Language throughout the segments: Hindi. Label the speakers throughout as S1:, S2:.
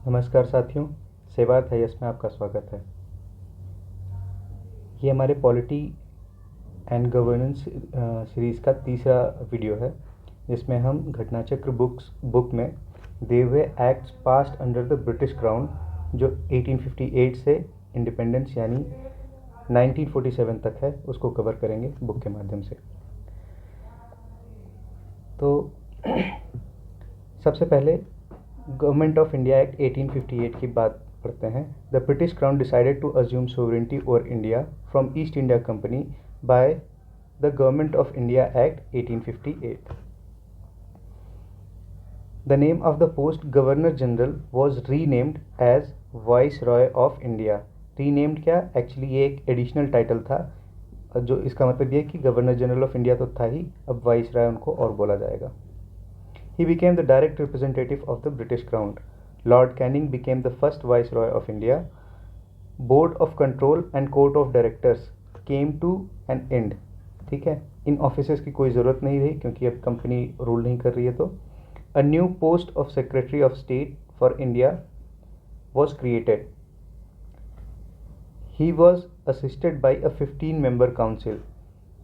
S1: नमस्कार साथियों, सेवार्थ IAS में आपका स्वागत है। ये हमारे पॉलिटी एंड गवर्नेंस सीरीज़ का तीसरा वीडियो है, जिसमें हम घटनाचक्र बुक में दिए हुए acts passed under the British crown जो 1858 से इंडिपेंडेंस यानी 1947 तक है, उसको कवर करेंगे बुक के माध्यम से। तो सबसे पहले गवर्नमेंट ऑफ इंडिया एक्ट 1858 की बात पढ़ते हैं। The British crown decided to assume sovereignty over India from East India company by the government of India act 1858। The name of the post governor general was renamed as viceroy of India. Renamed क्या, एक्चुअली ये एक एडिशनल टाइटल था, जो इसका मतलब ये कि गवर्नर जनरल ऑफ इंडिया तो था ही, अब वाइस रॉय उनको और बोला जाएगा। He became the direct representative of the British Crown. Lord Canning became the first Viceroy of India. Board of Control and Court of Directors came to an end. ठीक है, इन ऑफिसर्स की कोई ज़रूरत नहीं रही क्योंकि अब कंपनी रूल नहीं कर रही है। तो A new post of Secretary of State for India was created. He was assisted by a 15-member council.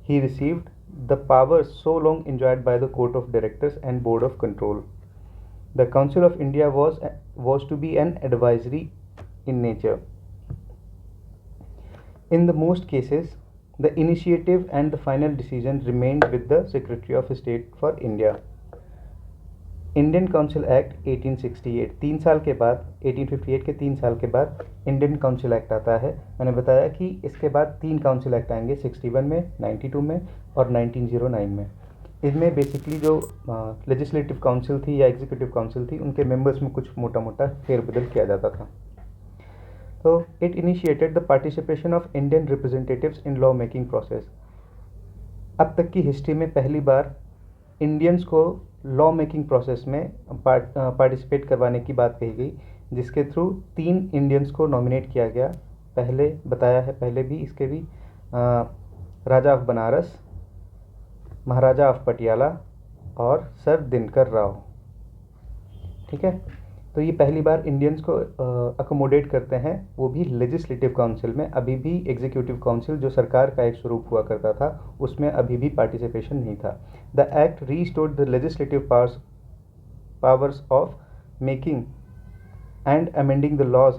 S1: He received the powers so long enjoyed by the Court of Directors and Board of Control. The Council of India was to be an advisory in nature. In the most cases, the initiative and the final decision remained with the Secretary of State for India. Indian council act 1868, 3 साल के बाद 1858 के 3 साल के बाद इंडियन काउंसिल एक्ट आता है। मैंने बताया कि इसके बाद 3 काउंसिल एक्ट आएंगे, 61 में, 92 में और 1909 में। इसमें बेसिकली जो लेजिस्लेटिव काउंसिल थी या एग्जीक्यूटिव काउंसिल थी, उनके मेंबर्स में कुछ मोटा मोटा फेरबदल किया जाता था। तो it initiated the participation of Indian representatives in law making process. अब तक की हिस्ट्री में पहली बार इंडियंस को लॉ मेकिंग प्रोसेस में पार्टिसिपेट करवाने की बात कही गई, जिसके थ्रू 3 इंडियंस को नॉमिनेट किया गया। पहले बताया है, पहले भी इसके भी राजा ऑफ बनारस, महाराजा ऑफ पटियाला और सर दिनकर राव। ठीक है, तो ये पहली बार इंडियंस को अकोमोडेट करते हैं, वो भी लेजिस्लेटिव काउंसिल में। अभी भी एग्जीक्यूटिव काउंसिल जो सरकार का एक स्वरूप हुआ करता था, उसमें अभी भी पार्टिसिपेशन नहीं था। The act restored the legislative powers of making and amending the laws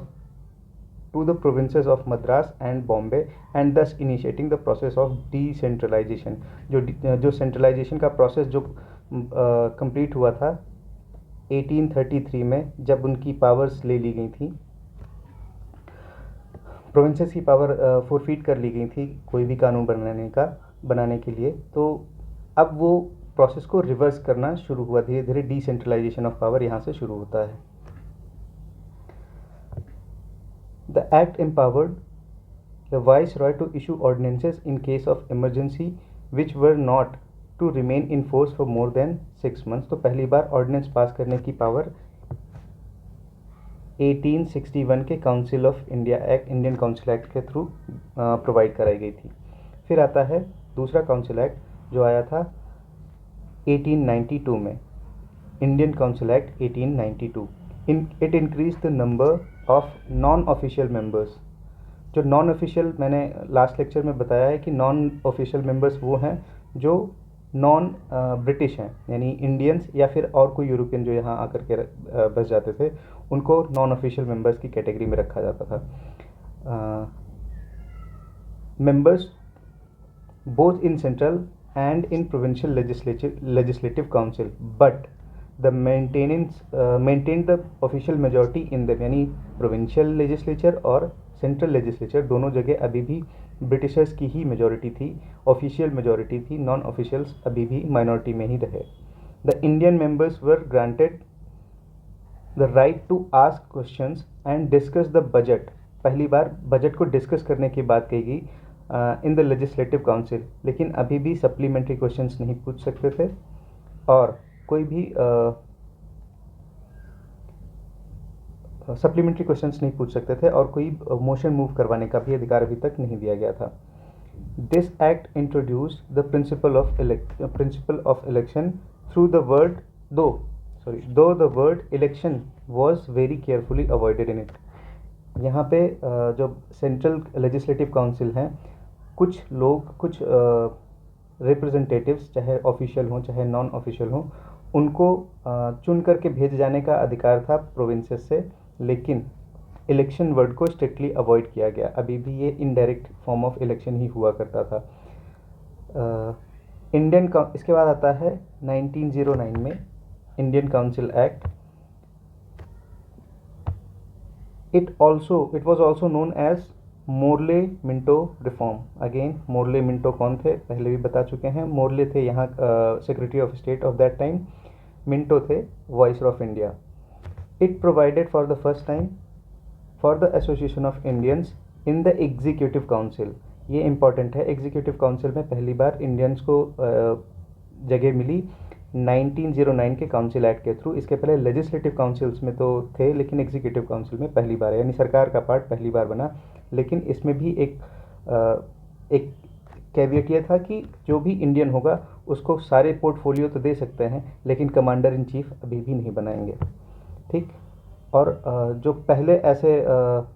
S1: to the provinces of Madras and Bombay and thus initiating the process of decentralisation. जो सेंट्रलाइजेशन का प्रोसेस जो कंप्लीट हुआ था 1833 में, जब उनकी पावर्स ले ली गई थी, प्रोविंसेस की पावर फोरफीट कर ली गई थी कोई भी कानून बनाने के लिए। तो अब वो प्रोसेस को रिवर्स करना शुरू हुआ, धीरे धीरे डिसेंट्रलाइजेशन ऑफ पावर यहाँ से शुरू होता है। The act empowered the viceroy to issue ordinances in case of emergency which were not to remain in force for more than 6 months. तो पहली बार ऑर्डिनेंस पास करने की पावर 1861 के council of India act, Indian council act के थ्रू प्रोवाइड कराई गई थी। फिर आता है दूसरा काउंसिल एक्ट जो आया था 1892 में, Indian council act 1892। It increase the number of non official members. जो नॉन ऑफिशियल, मैंने लास्ट लेक्चर में बताया है कि नॉन ऑफिशियल मेंबर्स वो हैं जो नॉन ब्रिटिश हैं, यानी इंडियंस या फिर और कोई यूरोपियन जो यहाँ आकर के बस जाते थे, उनको नॉन ऑफिशियल मेंबर्स की कैटेगरी में रखा जाता था। Members both in central and in provincial legislative council but the maintain the official majority in the, यानी प्रोविंशियल लेजिस्लेचर और सेंट्रल लेजिस्लेचर दोनों जगह अभी भी ब्रिटिशर्स की ही मेजॉरिटी थी, ऑफिशियल मेजॉरिटी थी, नॉन ऑफिशियल्स अभी भी माइनॉरिटी में ही रहे। The Indian members were granted the right to ask questions and discuss the budget. पहली बार बजट को डिस्कस करने की बात कही गई इन द लेजिस्लेटिव काउंसिल, लेकिन अभी भी सप्लीमेंट्री क्वेश्चंस नहीं पूछ सकते थे और कोई भी सप्लीमेंट्री क्वेश्चंस नहीं पूछ सकते थे और कोई मोशन मूव करवाने का भी अधिकार अभी तक नहीं दिया गया था। This act introduced the principle of election through the word though the word election was very carefully avoided in it. यहाँ पे जो सेंट्रल लेजिस्लेटिव काउंसिल हैं, कुछ लोग, कुछ रिप्रेजेंटेटिव्स, चाहे ऑफिशियल हों चाहे नॉन ऑफिशियल हों, उनको चुन करके भेजे जाने का अधिकार था प्रोविंसेस से, लेकिन इलेक्शन वर्ड को स्ट्रिक्टली अवॉइड किया गया। अभी भी ये इनडायरेक्ट फॉर्म ऑफ इलेक्शन ही हुआ करता था। इसके बाद आता है 1909 में Indian council act. It was also known as Morley-Minto reform. Again Morley-Minto कौन थे, पहले भी बता चुके हैं। मोर्ले थे यहाँ secretary of state of that time, Minto थे viceroy of India. It provided for the first time for the association of Indians in the executive council. ये इंपॉर्टेंट है, एग्जीक्यूटिव काउंसिल में पहली बार इंडियंस को जगह मिली 1909 के काउंसिल एक्ट के थ्रू। इसके पहले लेजिस्लेटिव काउंसिल्स में तो थे, लेकिन एग्जीक्यूटिव काउंसिल में पहली बार है, यानी सरकार का पार्ट पहली बार बना। लेकिन इसमें भी एक कैविएट ये था कि जो भी इंडियन होगा उसको सारे पोर्टफोलियो तो दे सकते हैं, लेकिन कमांडर इन चीफ अभी भी नहीं बनाएंगे। ठीक। और जो पहले ऐसे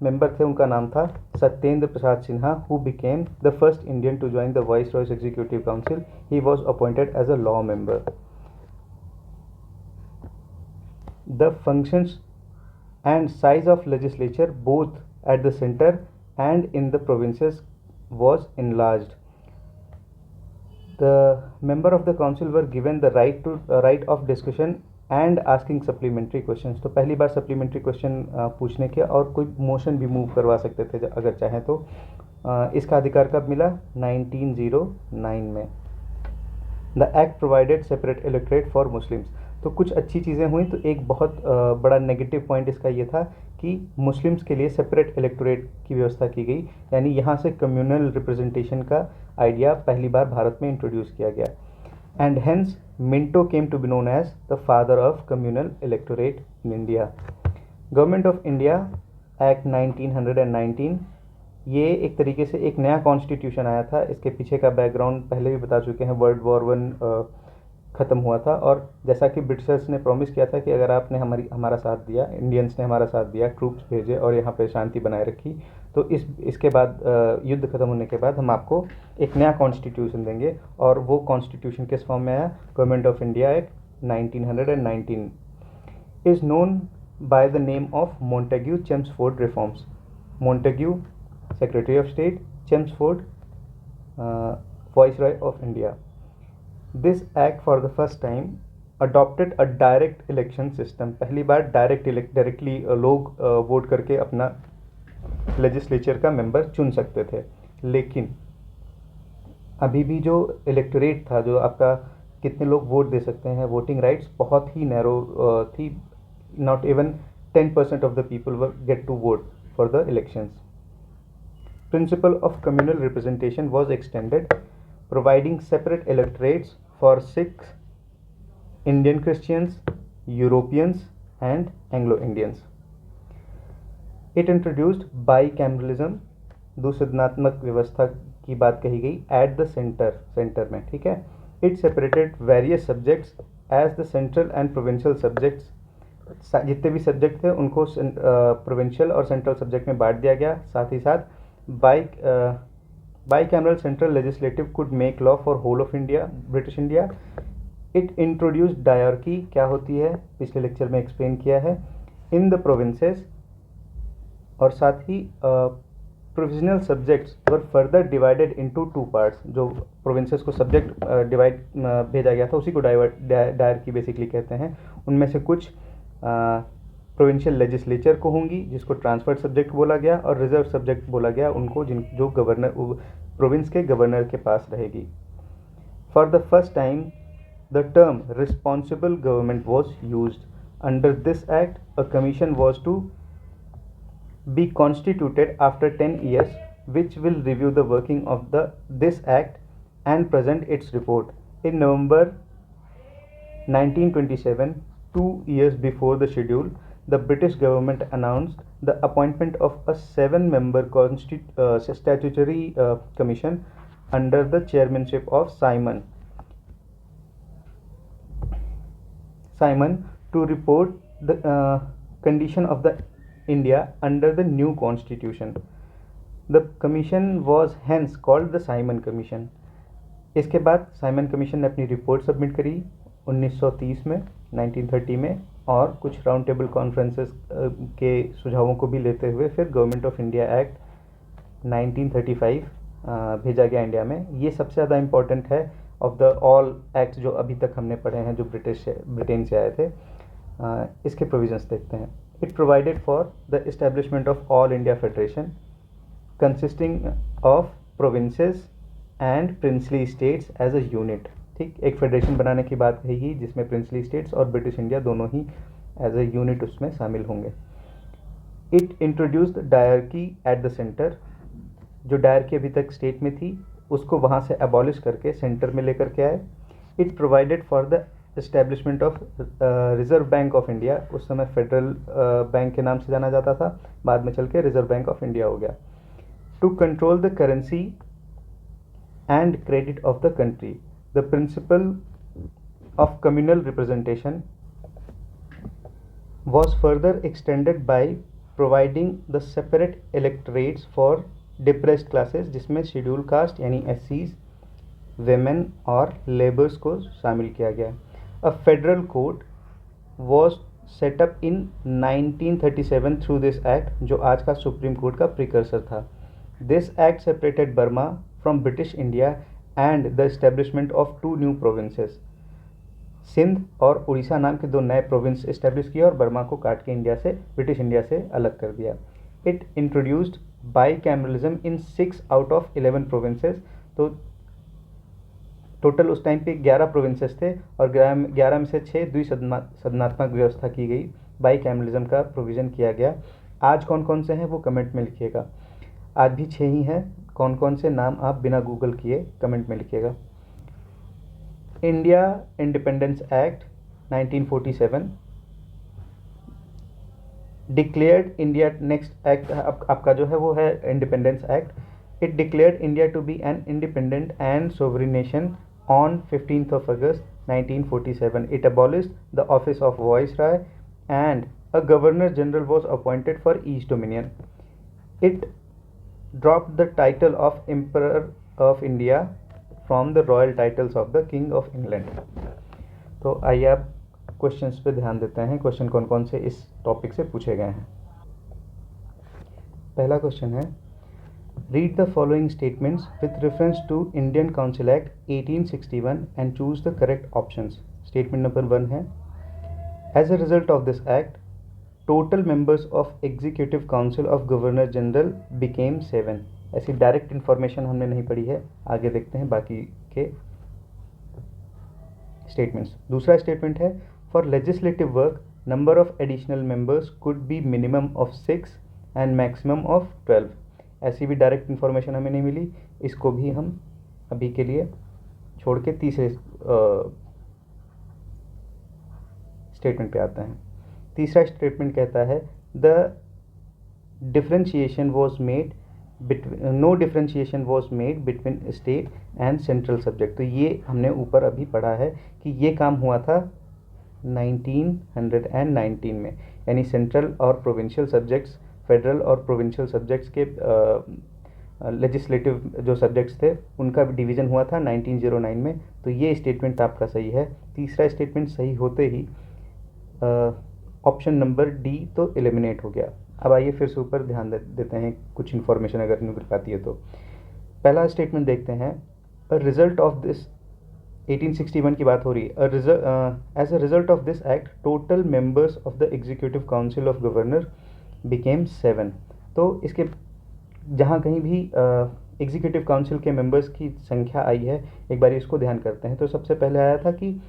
S1: मेंबर थे उनका नाम था Satyendra Prasad Sinha, who became the first Indian to join the viceroy's executive council. He was appointed as a law member. The functions and size of legislature both at the center and in the provinces was enlarged. The member of the council were given the right of discussion and asking supplementary questions. तो पहली बार supplementary question पूछने के और कोई मोशन भी मूव करवा सकते थे अगर चाहें तो। इसका अधिकार कब मिला? 1909 में। The act provided separate electorate for Muslims. तो कुछ अच्छी चीज़ें हुई, तो एक बहुत बड़ा नेगेटिव पॉइंट इसका ये था कि मुस्लिम्स के लिए सेपरेट इलेक्टोरेट की व्यवस्था की गई, यानी यहाँ से कम्युनल रिप्रेजेंटेशन का आइडिया पहली बार भारत में इंट्रोड्यूस किया गया। And hence Minto came to be known as the father of communal electorate in India. Government of India act 1919, ये एक तरीके से एक नया कॉन्स्टिट्यूशन आया था। इसके पीछे का बैकग्राउंड पहले भी बता चुके हैं। वर्ल्ड वॉर 1 ख़त्म हुआ था, और जैसा कि ब्रिटिशर्स ने प्रॉमिस किया था कि अगर आपने हमारा साथ दिया, इंडियंस ने हमारा साथ दिया, ट्रूप्स भेजे और यहाँ पे शांति बनाए रखी, तो इसके बाद युद्ध ख़त्म होने के बाद हम आपको एक नया कॉन्स्टिट्यूशन देंगे। और वो कॉन्स्टिट्यूशन किस फॉर्म में आया? Government of India act 1919 is known by the name of Montagu Chelmsford reforms. Montagu secretary of state, Chelmsford viceroy of India. This act for the first time adopted a direct election system. पहली बार डायरेक्टली लोग वोट करके अपना लेजिस्लेचर का मेंबर चुन सकते थे। लेकिन अभी भी जो इलेक्टोरेट था, जो आपका कितने लोग वोट दे सकते हैं, वोटिंग राइट्स बहुत ही नैरो थी। Not even 10% of the people get to vote for the elections. Principle of communal representation was extended, providing separate electorates for Sikhs, Indian Christians, Europeans and Anglo-Indians. It introduced bicameralism, दूसदनात्मक व्यवस्था की बात कही गई एट द सेंटर में। ठीक है। It separated various subjects as the central and provincial subjects. जितने भी सब्जेक्ट थे उनको प्रोविंशियल और सेंट्रल सब्जेक्ट में बांट दिया गया। साथ ही साथ bicameral central legislative could make law for whole of India, British India. It introduced diarchy, क्या होती है पिछले लेक्चर में एक्सप्लेन किया है, in the provinces। और साथ ही provisional subjects were further divided into 2 parts। जो provinces को सब्जेक्ट डिवाइड भेजा गया था उसी को डायरकी बेसिकली कहते हैं। उनमें से कुछ प्रोविंशियल लेजिस्लेचर को होंगी, जिसको ट्रांसफर्ड सब्जेक्ट बोला गया, और रिजर्व सब्जेक्ट बोला गया उनको जो गवर्नर प्रोविंस के गवर्नर के पास रहेगी। For the first time the term responsible government was used. Under this act a commission was to be constituted after 10 years which will review the working of this act and present its report. In November 1927, 2 years before the schedule, the British government announced the appointment of a 7-member statutory commission under the chairmanship of Simon to report condition of the India under the new constitution. The commission was hence called the Simon Commission. इसके बाद साइमन कमीशन ने अपनी रिपोर्ट सबमिट करी 1930 में, 1930 में, और कुछ राउंड टेबल कॉन्फ्रेंसेस के सुझावों को भी लेते हुए फिर गवर्नमेंट ऑफ इंडिया एक्ट 1935 भेजा गया इंडिया में. ये सबसे ज़्यादा इम्पोर्टेंट है ऑफ द ऑल एक्ट्स जो अभी तक हमने पढ़े हैं जो ब्रिटेन से आए थे. इसके प्रोविजंस देखते हैं. It provided for the establishment of all India federation consisting of provinces and princely states as a unit. ठीक, एक फेडरेशन बनाने की बात कही गई जिसमें प्रिंसली स्टेट्स और ब्रिटिश इंडिया दोनों ही एज अ यूनिट उसमें शामिल होंगे. It introduced dyarchy at the centre. जो डायरकी अभी तक स्टेट में थी उसको वहाँ से अबॉलिश करके सेंटर में लेकर के आए. It provided for the establishment of reserve bank of India. उस समय फेडरल बैंक के नाम से जाना जाता था, बाद में चल के रिजर्व बैंक ऑफ इंडिया हो गया. To control the currency and credit of the country. The principle of communal representation was further extended by providing the separate electorates for depressed classes जिसमें शेड्यूल कास्ट यानी SCs, women और लेबर्स को शामिल किया गया. A federal court was set up in 1937 through this act जो आज का सुप्रीम कोर्ट का प्रिकर्सर था. This act separated Burma from British India and the establishment of two new provinces. Sindh और उड़ीसा नाम के दो नए प्रोविंस इस्टेब्लिश किए और बर्मा को काट के इंडिया से, ब्रिटिश इंडिया से अलग कर दिया. It introduced bicameralism in 6 out of 11 provinces. तो टोटल उस टाइम पे 11 प्रोविंसेस थे और 11 में से 6 द्विसदनात्मक व्यवस्था की गई. बाईकैमरलिज्म का प्रोविज़न किया गया. आज कौन कौन से हैं वो कमेंट में लिखिएगा. आज भी 6 ही हैं. कौन कौन से नाम आप बिना गूगल किए कमेंट में लिखिएगा. India independence act 1947 declared India. Next act आपका जो है वो है independence act. It declared India to be an independent and sovereign nation on 15th of August 1947. It abolished the office of Viceroy and a Governor General was appointed for each dominion. It dropped the title of Emperor of India from the royal titles of the King of England. तो आइए आप क्वेश्चंस पे ध्यान देते हैं. क्वेश्चन कौन कौन से इस टॉपिक से पूछे गए हैं. पहला क्वेश्चन है, read the following statements with reference to Indian council act 1861 and choose the correct options. Statement number 1 है, as a result of this act total members of executive council of governor general became 7. ऐसी डायरेक्ट इन्फॉर्मेशन हमने नहीं पढ़ी है, आगे देखते हैं बाकी के स्टेटमेंट्स. दूसरा स्टेटमेंट है, for legislative work number of additional members could be minimum of 6 and maximum of 12. ऐसी भी डायरेक्ट इन्फॉर्मेशन हमें नहीं मिली. इसको भी हम अभी के लिए छोड़ के तीसरे स्टेटमेंट पे आते हैं. तीसरा स्टेटमेंट कहता है, the differentiation was made no differentiation was made between state and central subject. तो ये हमने ऊपर अभी पढ़ा है कि ये काम हुआ था 1919 में, यानी सेंट्रल और प्रोविंशियल सब्जेक्ट्स, फेडरल और प्रोविंशियल सब्जेक्ट्स के लेजिस्लेटिव जो सब्जेक्ट्स थे उनका डिवीज़न हुआ था 1909 में. तो ये स्टेटमेंट आपका सही है. तीसरा स्टेटमेंट सही होते ही ऑप्शन नंबर डी तो एलिमिनेट हो गया. अब आइए फिर से ऊपर ध्यान देते हैं कुछ इन्फॉर्मेशन अगर नहीं मिल पाती है तो. पहला स्टेटमेंट देखते हैं, अ रिजल्ट ऑफ दिस 1861 की बात हो रही है. As a result of this act total members of the executive council of governor became 7. तो इसके जहाँ कहीं भी एग्जीक्यूटिव काउंसिल के मेंबर्स की संख्या आई है एक बार इसको ध्यान करते हैं. तो सबसे पहले आया था कि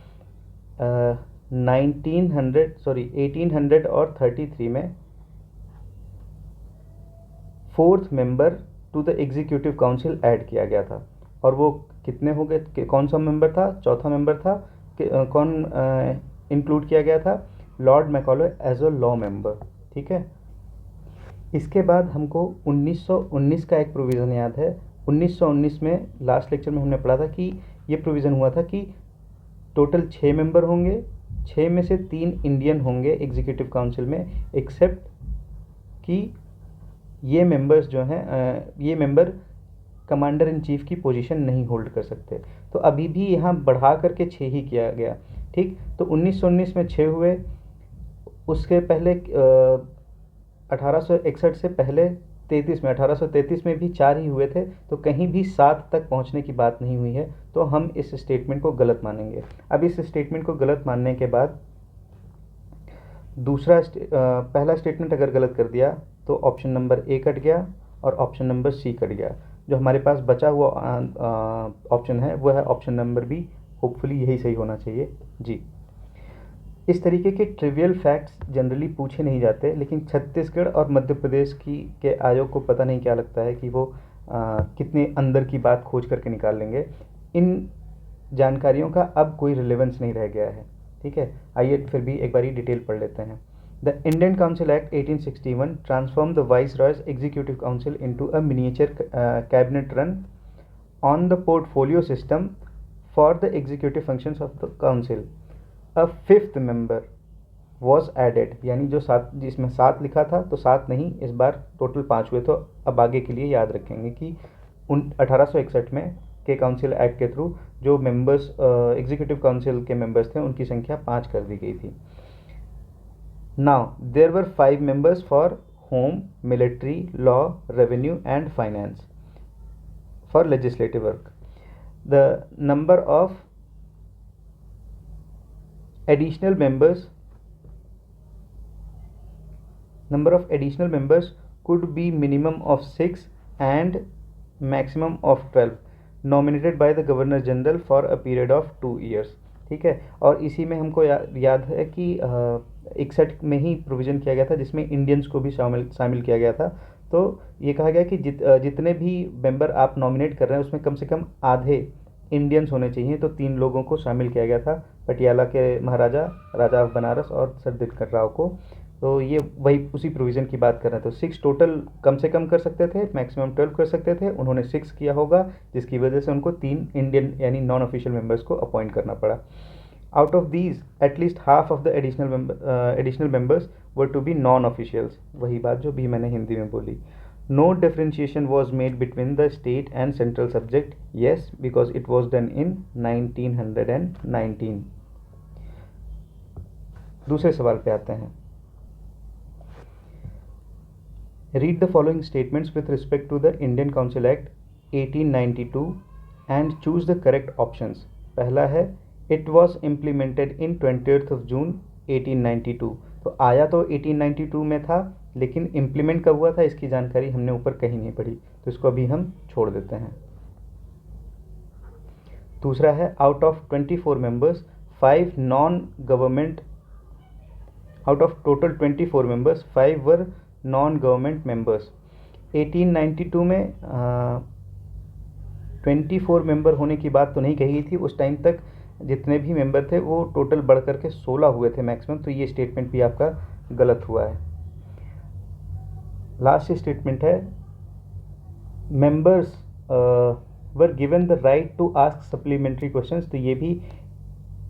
S1: 1833 में 4th member to the executive council add किया गया था. और वो कितने हो गए, कौन सा मेंबर था, चौथा मेंबर था. कौन इंक्लूड किया गया था, Lord Macaulay as a law member. ठीक है. इसके बाद हमको 1919 का एक प्रोविज़न याद है. 1919 में लास्ट लेक्चर में हमने पढ़ा था कि ये प्रोविज़न हुआ था कि टोटल 6 मेंबर होंगे 6 में से 3 इंडियन होंगे एग्जीक्यूटिव काउंसिल में, एक्सेप्ट कि ये मेंबर्स जो हैं ये मेंबर कमांडर इन चीफ की पोजीशन नहीं होल्ड कर सकते। तो अभी भी यहाँ बढ़ा करके 6 ही किया गया। ठीक, तो 1919 में 6 हुए, उसके पहले 1861 से पहले 33 में 1833 में भी 4 ही हुए थे, तो कहीं भी 7 तक पहुंचने की बात नहीं हुई है, तो हम इस स्टेटमेंट को गलत मानेंगे। अब इस स्टेटमेंट को गलत मानने के बाद पहला स्टेटमेंट अगर गलत कर दिया तो ऑप्शन नंबर ए कट गया और ऑप्शन नंबर सी कट गया। जो हमारे पास बचा हुआ ऑप्शन है वो है ऑप्शन नंबर बी। होपफुली यही सही होना चाहिए जी। इस तरीके के ट्रिवियल फैक्ट्स जनरली पूछे नहीं जाते, लेकिन छत्तीसगढ़ और मध्य प्रदेश के आयोग को पता नहीं क्या लगता है कि वो कितने अंदर की बात खोज करके निकाल लेंगे। इन जानकारियों का अब कोई रिलेवेंस नहीं रह गया है। ठीक है, आइए फिर भी एक बारी डिटेल पढ़ लेते हैं। The Indian council act 1861 transform the viceroy's executive council into a miniature cabinet run on the portfolio system for the executive functions of the council. A fifth member was added, यानी जो 7, जिसमें 7 लिखा था तो 7 नहीं, इस बार टोटल 5 हुए। तो अब आगे के लिए याद रखेंगे कि 1861 में के काउंसिल एक्ट के थ्रू जो मेंबर्स एग्जीक्यूटिव काउंसिल के मेंबर्स थे उनकी संख्या 5 कर दी गई थी। Now there were 5 members for home, military, law, revenue and finance for legislative work. The number of additional members could be minimum of 6 and maximum of 12 nominated by the governor general for a period of 2 years। ठीक है, और इसी में हमको याद है कि 61 में ही प्रोविज़न किया गया था जिसमें इंडियंस को भी शामिल किया गया था। तो ये कहा गया कि जितने भी मेंबर आप नॉमिनेट कर रहे हैं उसमें कम से कम आधे इंडियंस होने चाहिए। तो 3 लोगों को शामिल किया गया था, पटियाला के महाराजा, राजा ऑफ बनारस और सर दिनकर राव को। तो ये वही उसी प्रोविज़न की बात कर रहे हैं। तो 6 टोटल कम से कम कर सकते थे, मैक्सिमम 12 कर सकते थे, उन्होंने 6 किया होगा, जिसकी वजह से उनको 3 इंडियन यानी नॉन ऑफिशियल मेंबर्स को अपॉइंट करना पड़ा। Out of these at least half of the additional members were to be non officials. वही बात जो भी मैंने हिंदी में बोली। No differentiation was made between the state and central subject, yes, because it was done in 1919। दूसरे सवाल पे आते हैं। Read the following statements with respect to the Indian Council Act 1892 and choose the correct options। पहला है it was implemented in 20th of June 1892। तो आया तो 1892 में था, लेकिन इम्प्लीमेंट कब हुआ था इसकी जानकारी हमने ऊपर कहीं नहीं पढ़ी, तो इसको अभी हम छोड़ देते हैं। दूसरा है out of 24 members 5 non government, out of total 24 members 5 were non government members. 1892 में 24 मेंबर होने की बात तो नहीं कही थी, उस टाइम तक जितने भी मेंबर थे वो टोटल बढ़ करके 16 हुए थे मैक्सिमम। तो ये स्टेटमेंट भी आपका गलत हुआ है। लास्ट स्टेटमेंट है members were given the right to ask supplementary questions. तो ये भी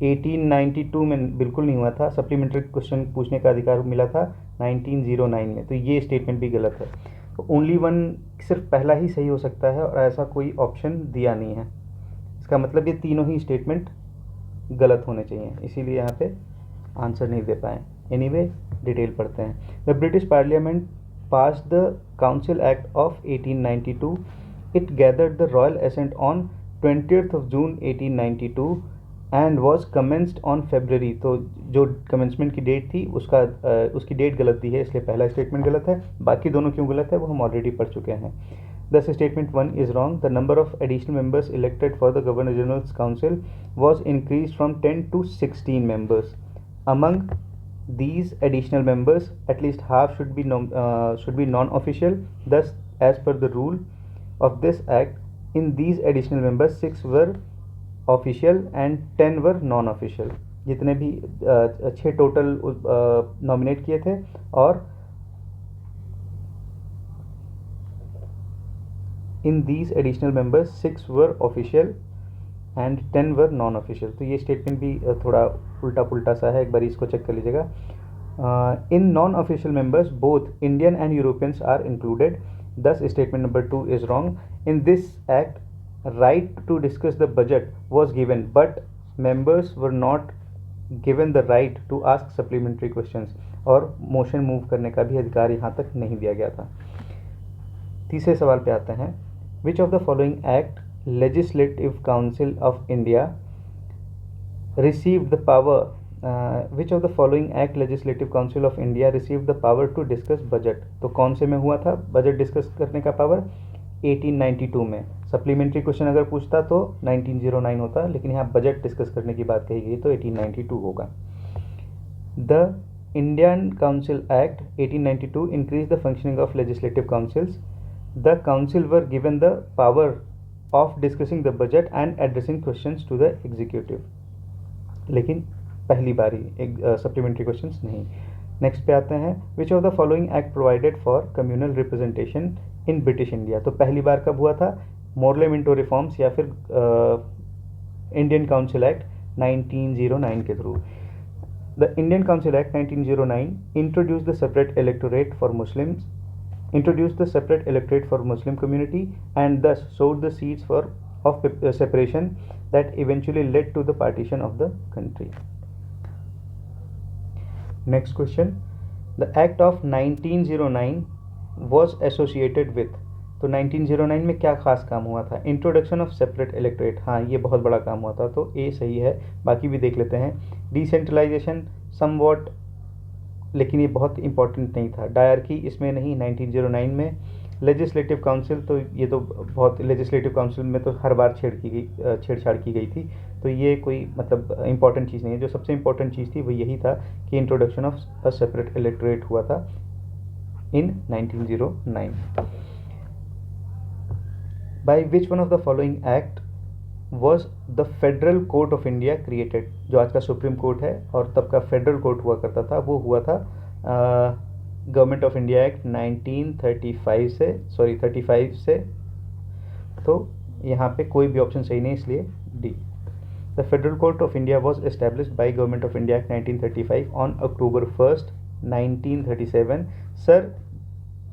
S1: 1892 में बिल्कुल नहीं हुआ था, सप्लीमेंट्री क्वेश्चन पूछने का अधिकार मिला था 1909 में। तो ये स्टेटमेंट भी गलत है। तो ओनली वन, सिर्फ पहला ही सही हो सकता है और ऐसा कोई ऑप्शन दिया नहीं है। इसका मतलब ये तीनों ही स्टेटमेंट गलत होने चाहिए, इसीलिए यहाँ पे आंसर नहीं दे पाए। एनीवे डिटेल पढ़ते हैं। The British parliament passed the Council Act of 1892। It gathered the royal assent on 20th of June 1892 and was commenced on February। तो जो कमेंसमेंट की डेट थी उसकी डेट गलत दी है, इसलिए पहला स्टेटमेंट गलत है। बाकी दोनों क्यों गलत है वो हम ऑलरेडी पढ़ चुके हैं। Thus statement 1 is wrong। The number of additional members elected for the Governor General's Council was increased from 10 to 16 members। Among these additional members at least half should be non-official। Thus as per the rule of this act, in these additional members 6 were official and 10 were non-official। जितने भी 6 टोटल नॉमिनेट किए थे और in these additional members 6 were official and 10 were non-official। तो ये स्टेटमेंट भी थोड़ा उल्टा पुल्टा सा है, एक बार इसको चेक कर लीजिएगा। In non official members both Indian and Europeans are included, thus statement number 2 is wrong. In this act right to discuss the budget was given but members were not given the right to ask supplementary questions, और मोशन मूव करने का भी अधिकार यहाँ तक नहीं दिया गया था। तीसरे सवाल पे आते हैं। विच of the following act legislative council of India received the power which of the following act legislative council of India received the power to discuss budget? तो कौन से में हुआ था बजट डिस्कस करने का पावर? 1892 में। सप्लीमेंट्री क्वेश्चन अगर पूछता तो 1909 होता, लेकिन यहाँ बजट डिस्कस करने की बात कही गई तो 1892 होगा। The Indian council act 1892 increase the functioning of legislative councils. The council were given the power of discussing the budget and addressing questions to the executive, लेकिन पहली बारी एक सप्लीमेंट्री क्वेश्चंस नहीं। नेक्स्ट पे आते हैं। विच of the following act provided for communal representation in British India? तो पहली बार कब हुआ था? मोरले मिंटो रिफॉर्म्स या फिर इंडियन काउंसिल एक्ट 1909 के through. The Indian council act 1909 introduce the separate electorate for Muslims, introduced the separate electorate for Muslim community and thus sowed the seeds of separation that eventually led to the partition of the country. Next question. The Act of 1909 was associated with, तो 1909 में क्या खास काम हुआ था? इंट्रोडक्शन ऑफ सेपरेट इलेक्टोरेट, हाँ ये बहुत बड़ा काम हुआ था, तो ए सही है। बाकी भी देख लेते हैं। डिसेंट्रलाइजेशन समवॉट, लेकिन ये बहुत इंपॉर्टेंट नहीं था। डायरकी इसमें नहीं, 1909 में। लेजिस्लेटिव काउंसिल, तो ये तो बहुत, लेजिस्लेटिव काउंसिल में तो हर बार छेड़छाड़ की गई थी, तो ये कोई मतलब इंपॉर्टेंट चीज़ नहीं है। जो सबसे इंपॉर्टेंट चीज़ थी वो यही था कि introduction of a separate electorate हुआ था इन 1909। By which one of the following act was the federal court of India created? जो आज का सुप्रीम कोर्ट है और तब का फेडरल कोर्ट हुआ करता था, वो हुआ था गवर्नमेंट ऑफ इंडिया एक्ट 1935 से, 35 से। तो यहाँ पे कोई भी ऑप्शन सही नहीं, इसलिए D. The federal court of India was established by government of India act 1935 on October 1st 1937। Sir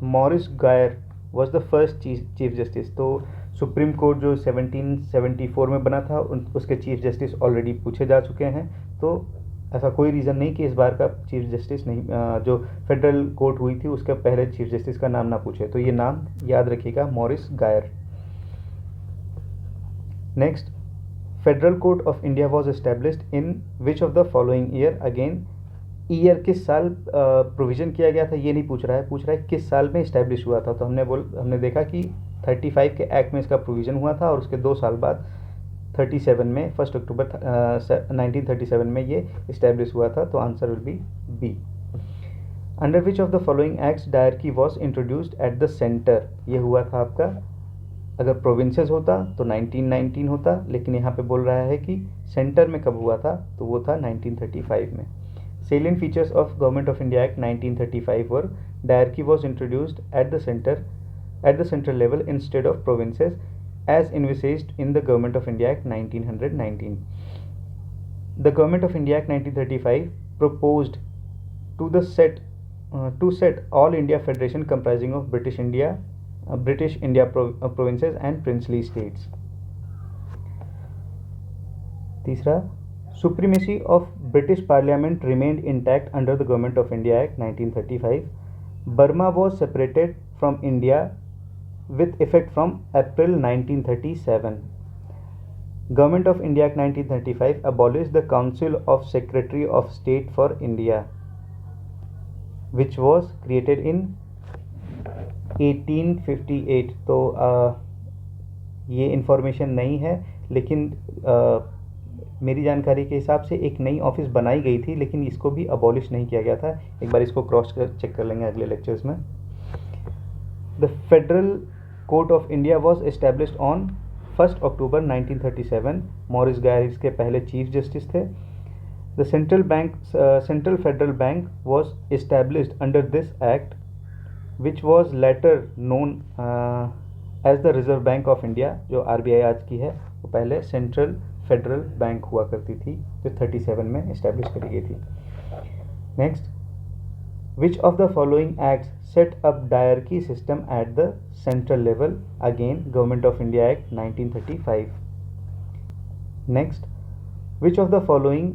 S1: Maurice Gwyer was the first chief justice. तो सुप्रीम कोर्ट जो 1774 में बना था, उसके चीफ जस्टिस ऑलरेडी पूछे जा चुके हैं, तो ऐसा कोई रीज़न नहीं कि इस बार का चीफ जस्टिस नहीं, जो फेडरल कोर्ट हुई थी उसके पहले चीफ जस्टिस का नाम ना पूछे, तो ये नाम याद रखिएगा, मॉरिस गायर। Next, federal court of India was established in which of the following year? Again year किस साल प्रोविज़न किया गया था ये नहीं पूछ रहा है, पूछ रहा है किस साल में इस्टेब्लिश हुआ था। तो हमने देखा कि 35 के एक्ट में इसका प्रोविज़न हुआ था और उसके 2 साल बाद 37 में 1 अक्टूबर 1937 में ये इस्टेब्लिश हुआ था, तो answer will be B. Under which of the following acts diarchy was introduced at the centre? ये हुआ था आपका, अगर प्रोविंसेस होता तो 1919 होता, लेकिन यहाँ पे बोल रहा है कि सेंटर में कब हुआ था, तो वो था 1935 में। Salient features of Government of India Act 1935 were diarchy was introduced at the central level instead of provinces as envisaged in the Government of India Act 1919. The Government of India Act 1935 proposed to set all India Federation comprising of British India provinces and princely states. तीसरा, supremacy of British Parliament remained intact under the Government of India Act 1935. Burma was separated from India with effect from April 1937. Government of India Act 1935 abolished the Council of Secretary of State for India, which was created in 1858. तो ये इंफॉर्मेशन नहीं है, लेकिन मेरी जानकारी के हिसाब से एक नई ऑफिस बनाई गई थी, लेकिन इसको भी अबॉलिश नहीं किया गया था। एक बार इसको क्रॉस चेक कर लेंगे अगले लेक्चर्स में। The federal court of India was established on 1 October 1937। Maurice Gwyer इसके पहले चीफ जस्टिस थे। The central federal bank was established under this act which was later known as the reserve bank of India. जो RBI आज की है, वो पहले सेंट्रल फेडरल बैंक हुआ करती थी, जो 37 में इस्टेब्लिश करी गई थी। Next, which of the following acts set up dyarchy system at the central level? Again government of India act 1935। Next, which of the following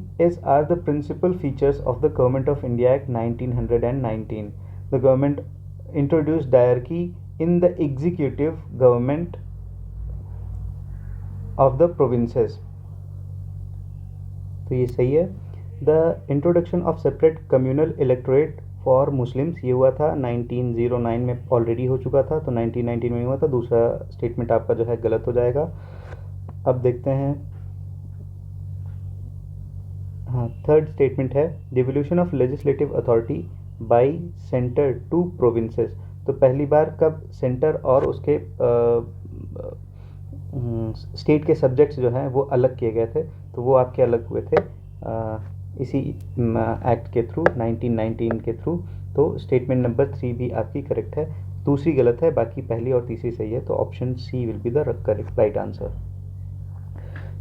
S1: are the principal features of the Government of India Act 1919? The government introduced diarchy in the executive government of the provinces. तो ये सही है। The introduction of separate communal electorate for Muslims, ये हुआ था 1909 में, ऑलरेडी हो चुका था, तो 1919 में हुआ था। दूसरा स्टेटमेंट आपका जो है गलत हो जाएगा। अब देखते हैं, हाँ, थर्ड स्टेटमेंट है devolution of legislative authority by centre to provinces. तो पहली बार कब सेंटर और उसके स्टेट के सब्जेक्ट्स जो हैं वो अलग किए गए थे, तो वो आपके अलग हुए थे इसी एक्ट के थ्रू, 1919 के थ्रू। तो स्टेटमेंट नंबर 3 भी आपकी करेक्ट है, दूसरी गलत है, बाकी पहली और तीसरी सही है। तो option C will be the correct right answer.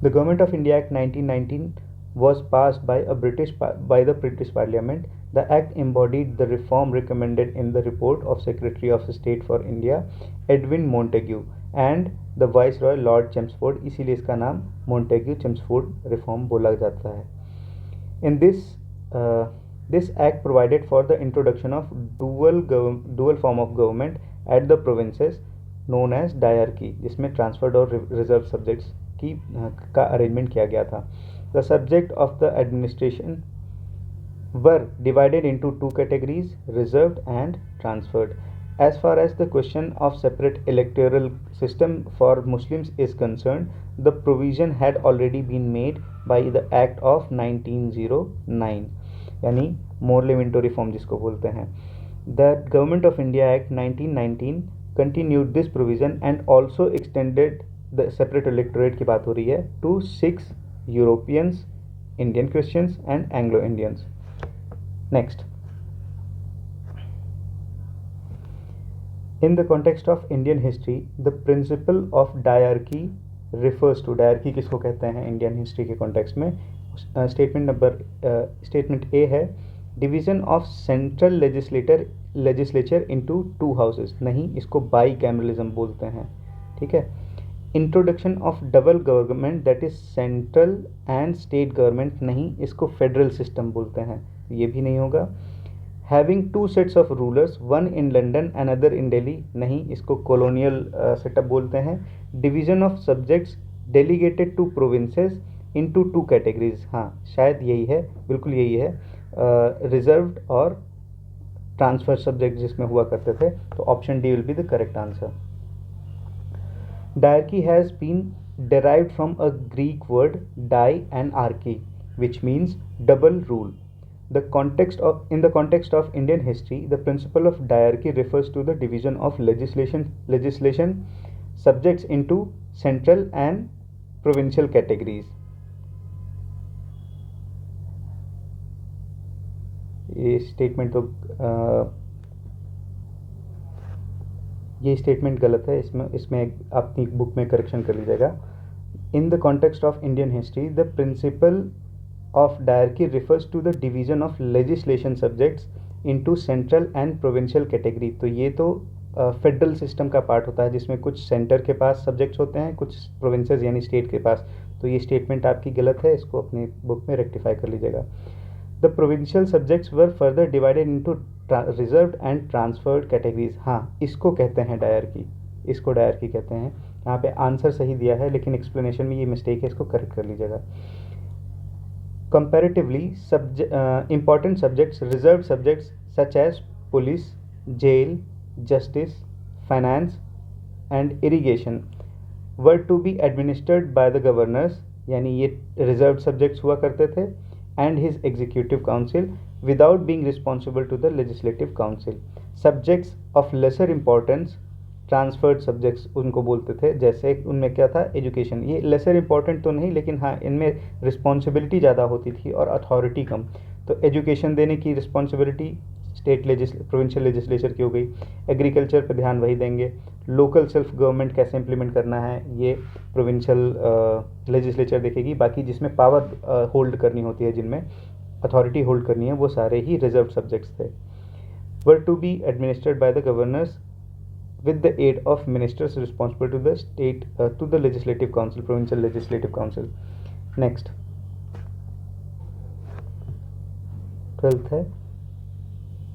S1: The government of India act 1919 was passed by the British Parliament. The act embodied the reform recommended in the report of Secretary of State for India Edwin Montagu and the Viceroy Lord Chelmsford, इसीलिए इसका नाम Montagu Chelmsford reform बोला जाता है। In this act provided for the introduction of dual form of government at the provinces known as diarchy, जिसमें transferred और reserved subjects की का अरेंजमेंट किया गया था। The subject of the administration were divided into two categories, reserved and transferred. As far as the question of separate electoral system for Muslims is concerned, the provision had already been made by the Act of 1909, यानी मोरले-मिंटो रिफॉर्म जिसको बोलते हैं। The Government of India Act 1919 continued this provision and also extended the separate electorate की बात हो रही है to 6 Europeans, Indian Christians and Anglo-Indians. Next, in the context of Indian history, the principle of diarchy refers to, diarchy किसको कहते हैं इंडियन हिस्ट्री के कॉन्टेक्स्ट में? स्टेटमेंट ए है division of central legislature into 2 houses, नहीं, इसको बाई कैमरलिज्म बोलते हैं, ठीक है। Introduction of double government, that is central and state government, नहीं, इसको फेडरल सिस्टम बोलते हैं, ये भी नहीं होगा। Having 2 sets of rulers, one in London another in Delhi, नहीं, इसको कॉलोनियल सेटअप बोलते हैं। Division of subjects delegated to provinces into 2 categories, हाँ शायद यही है, बिल्कुल यही है, रिजर्व्ड और ट्रांसफर सब्जेक्ट जिसमें हुआ करते थे। तो option D will be the correct answer. Diarchy has been derived from a Greek word die and archy, which means double rule. In the context of Indian history, the principle of diarchy refers to the division of legislation subjects into central and provincial categories. ये स्टेटमेंट गलत है, इसमें अपनी बुक में करेक्शन कर लीजिएगा। In the context of Indian history, the principle of diarchy refers to the division of legislation subjects into central and provincial category. तो ये तो फेडरल सिस्टम का पार्ट होता है जिसमें कुछ सेंटर के पास सब्जेक्ट्स होते हैं, कुछ प्रोविंसेस यानी स्टेट के पास। तो ये स्टेटमेंट आपकी गलत है, इसको अपनी बुक में रेक्टिफाई कर लीजिएगा। The provincial subjects were further divided into reserved and transferred categories, हाँ इसको कहते हैं डायरकी, इसको डायरकी कहते हैं। यहाँ पे आंसर सही दिया है लेकिन एक्सप्लेनेशन में ये मिस्टेक है, इसको करेक्ट कर लीजिएगा। Comparatively important subjects, reserved subjects such as police, jail, justice, finance and irrigation were to be administered by the governors, यानी ये reserved subjects हुआ करते थे, and his executive council without being responsible to the legislative council. Subjects of lesser importance, transferred subjects उनको बोलते थे, जैसे उनमें क्या था, एजुकेशन। ये लेसर इंपॉर्टेंट तो नहीं, लेकिन हाँ इनमें रिस्पॉन्सिबिलिटी ज़्यादा होती थी और अथॉरिटी कम। तो एजुकेशन देने की रिस्पॉन्सिबिलिटी प्रोविंशियल लेजिस्लेचर की हो गई। एग्रीकल्चर पर ध्यान वही देंगे। लोकल सेल्फ गवर्नमेंट कैसे इम्प्लीमेंट करना है ये प्रोविंशियल लेजिस्लेचर देखेगी। बाकी जिसमें पावर होल्ड करनी होती है, जिनमें अथॉरिटी होल्ड करनी है, वो सारे ही रिजर्व सब्जेक्ट्स थे। Were to be administered by the governors with the aid of ministers responsible to the state to the legislative council, provincial legislative council. Next, 12th है,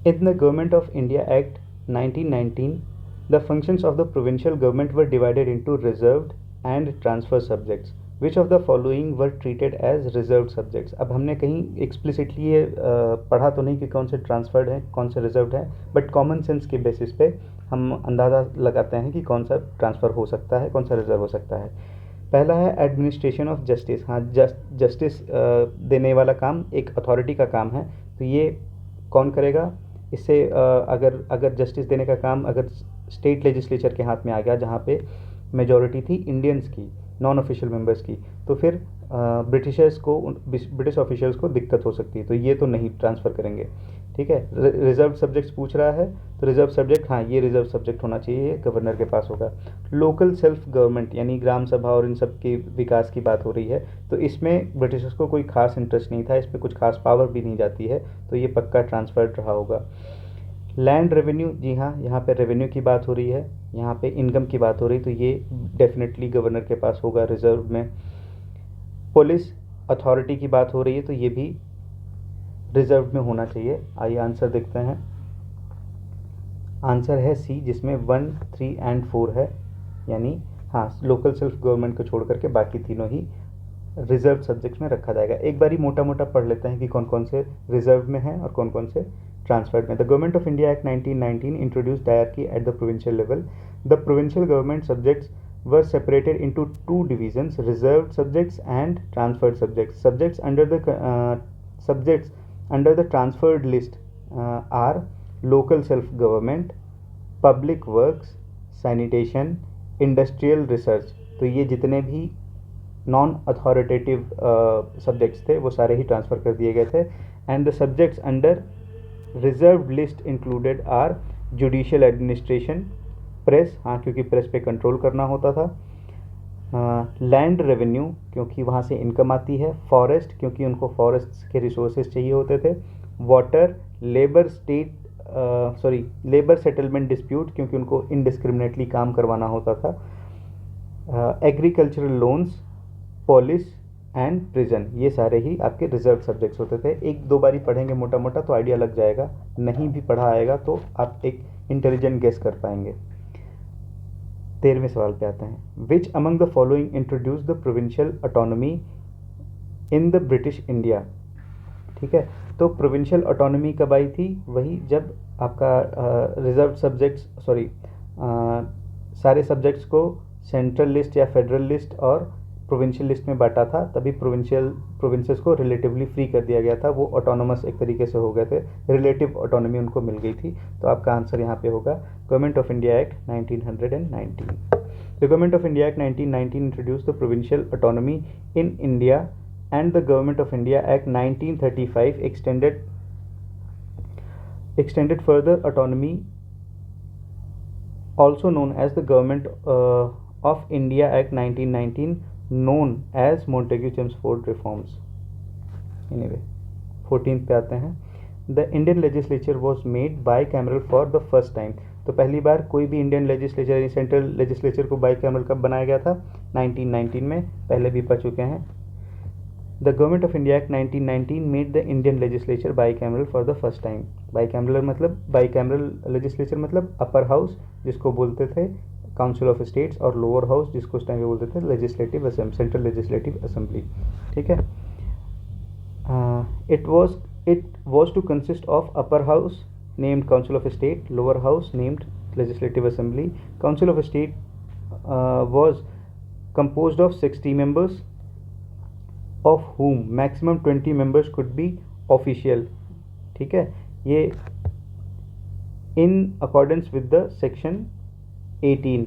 S1: in the Government of India Act 1919 the functions of the provincial government were divided into reserved and transfer subjects. Which of the following were treated as reserved subjects? अब हमने कहीं एक्सप्लिसिटली ये पढ़ा तो नहीं कि कौन से ट्रांसफर्ड है कौन से रिजर्व्ड है, बट कॉमन सेंस के बेसिस पे हम अंदाज़ा लगाते हैं कि कौन सा ट्रांसफ़र हो सकता है, कौन सा रिजर्व हो सकता है। पहला है एडमिनिस्ट्रेशन ऑफ जस्टिस। हाँ, जस्टिस देने वाला काम एक अथॉरिटी का काम है, तो ये कौन करेगा? इससे अगर जस्टिस देने का काम अगर स्टेट लेजिस्लेचर के हाथ में आ गया, जहाँ पे मेजॉरिटी थी इंडियंस की, नॉन ऑफिशियल मेंबर्स की, तो फिर ब्रिटिश ऑफिशियल्स को दिक्कत हो सकती है, तो ये तो नहीं ट्रांसफ़र करेंगे। ठीक है, रिजर्व सब्जेक्ट्स पूछ रहा है, तो रिजर्व सब्जेक्ट, हाँ ये रिजर्व सब्जेक्ट होना चाहिए, ये गवर्नर के पास होगा। लोकल सेल्फ गवर्नमेंट यानी ग्राम सभा और इन सब के विकास की बात हो रही है, तो इसमें ब्रिटिशर्स को कोई खास इंटरेस्ट नहीं था, इसमें कुछ खास पावर भी नहीं जाती है, तो ये पक्का ट्रांसफर्ड रहा होगा। लैंड रेवेन्यू, जी हाँ, यहाँ पे रेवेन्यू की बात हो रही है, यहाँ पे इनकम की बात हो रही, तो ये डेफिनेटली गवर्नर के पास होगा रिजर्व में। पुलिस अथॉरिटी की बात हो रही है, तो ये भी रिजर्व में होना चाहिए। आइए आंसर देखते हैं। आंसर है सी, जिसमें 1, 3 एंड 4 है, यानी हाँ लोकल सेल्फ गवर्नमेंट को छोड़ करके बाकी तीनों ही रिजर्व सब्जेक्ट्स में रखा जाएगा। एक बारी मोटा मोटा पढ़ लेते हैं कि कौन कौन से रिजर्व में हैं और कौन कौन से ट्रांसफर्ड में। The government of India act 1919 introduce dyarchy at the provincial level. The provincial government subjects were separated into two divisions, reserved subjects and transferred subjects. Subjects under the transferred list are local self government, public works, sanitation, industrial research. तो ये जितने भी नॉन अथॉरिटेटिव सब्जेक्ट्स थे वो सारे ही ट्रांसफ़र कर दिए गए थे। And the subjects under reserved list included are judicial administration, press, हाँ क्योंकि प्रेस पे कंट्रोल करना होता था, लैंड रेवेन्यू क्योंकि वहाँ से इनकम आती है, फॉरेस्ट क्योंकि उनको फॉरेस्ट के रिसोर्सेज चाहिए होते थे, वाटर, लेबर सेटलमेंट डिस्प्यूट क्योंकि उनको इनडिस्क्रिमिनेटली काम करवाना होता था, agricultural loans, police and prison, ये सारे ही आपके रिजर्व सब्जेक्ट्स होते थे। एक दो बारी पढ़ेंगे मोटा मोटा तो आइडिया लग जाएगा, नहीं भी पढ़ा आएगा तो आप एक इंटेलिजेंट गेस कर पाएंगे। 13वें सवाल पे आते हैं। Which among the following introduce the provincial autonomy in the British India. ठीक है, तो प्रोविंशियल ऑटोनॉमी कब आई थी? वही जब आपका रिजर्व सब्जेक्ट्स सारे सब्जेक्ट्स को सेंट्रल लिस्ट या फेडरल लिस्ट और प्रोविंशियल लिस्ट में बांटा था, तभी प्रोविंसेस को रिलेटिवली फ्री कर दिया गया था, वो ऑटोनोमस एक तरीके से हो गए थे, रिलेटिव ऑटोनॉमी उनको मिल गई थी। तो आपका आंसर यहाँ पे होगा government of India act 1919। The government of India act 1919 introduce the provincial autonomy in India and the government of India act 1935 extended further autonomy, also known as the Government of India Act 1919, known as Montagu-Chelmsford reforms. Anyway, 14th पे आते हैं। The Indian legislature was made bicameral for the first time. तो पहली बार कोई भी इंडियन लेजिस्लेचर यानी सेंट्रल लेजिस्लेचर को बाइकैमरल कब बनाया गया था? 1919 में, पहले भी पढ़ चुके हैं। The Government of India Act 1919 made the Indian legislature bicameral for the first time. Bicameral legislature मतलब अपर हाउस जिसको बोलते थे काउंसिल ऑफ स्टेट्स और लोअर हाउस जिसको उस टाइम पे बोलते थे legislative assembly, central legislative assembly. ठीक है, it was to consist of upper house named council of state, lower house named legislative assembly. Council of state was composed of 60 members, of whom maximum 20 members could be official. ठीक है, ये in accordance with the section 18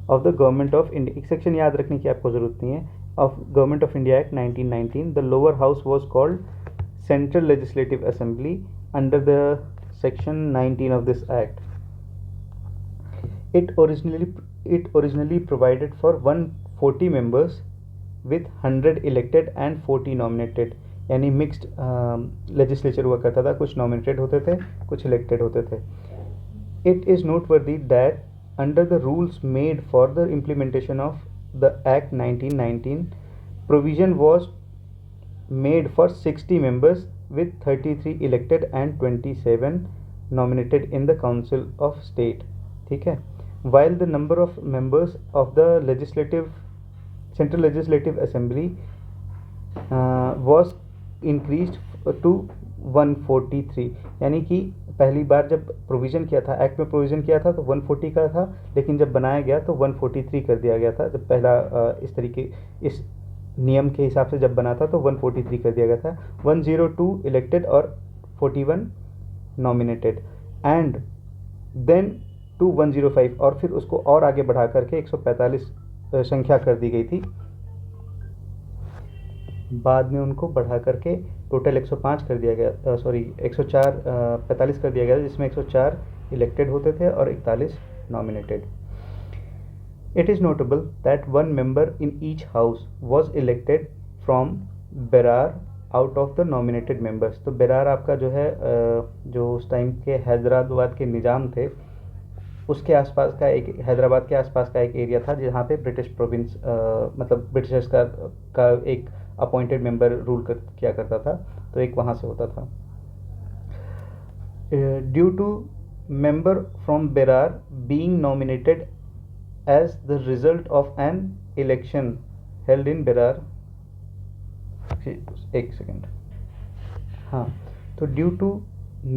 S1: of the government of India, एक सेक्शन याद रखने की आपको ज़रूरत नहीं है, of government of India Act 1919. The lower house was called Central Legislative Assembly under the section 19 of this act. It originally provided for 140 members with 100 elected and 40 nominated, यानी मिक्स्ड लेजिस्लेचर हुआ करता था, कुछ नॉमिनेटेड होते थे, कुछ इलेक्टेड होते थे. It is noteworthy that under the rules made for the implementation of the Act 1919, provision was made for 60 members with 33 elected and 27 nominated in the Council of State. ठीक है. While the number of members of the Central Legislative Assembly was increased to 143, यानी कि पहली बार जब प्रोविज़न किया था, एक्ट में प्रोविज़न किया था तो 140 का था, लेकिन जब बनाया गया तो 143 कर दिया गया था. जब पहला इस नियम के हिसाब से जब बना था तो 143 कर दिया गया था. 102 इलेक्टेड और 41 नॉमिनेटेड, एंड देन टू 105, और फिर उसको और आगे बढ़ा करके 145 संख्या कर दी गई थी. बाद में उनको बढ़ा करके टोटल 105 कर दिया गया, 45 कर दिया गया, जिसमें 104 इलेक्टेड होते थे और 41 nominated. It is notable that one member in each house was elected from Berar out of the nominated members. तो बेरार आपका जो है जो उस टाइम के हैदराबाद के निज़ाम थे उसके आसपास का एक, हैदराबाद के आसपास का एक एरिया था जहाँ पे ब्रिटिश प्रोविंस मतलब ब्रिटिशर्स का एक अपॉइंटेड मेंबर रूल किया करता था, तो एक वहाँ से होता था. Due to member from Berar being nominated as the result of an election held in Berar. एक सेकेंड. हाँ, तो due to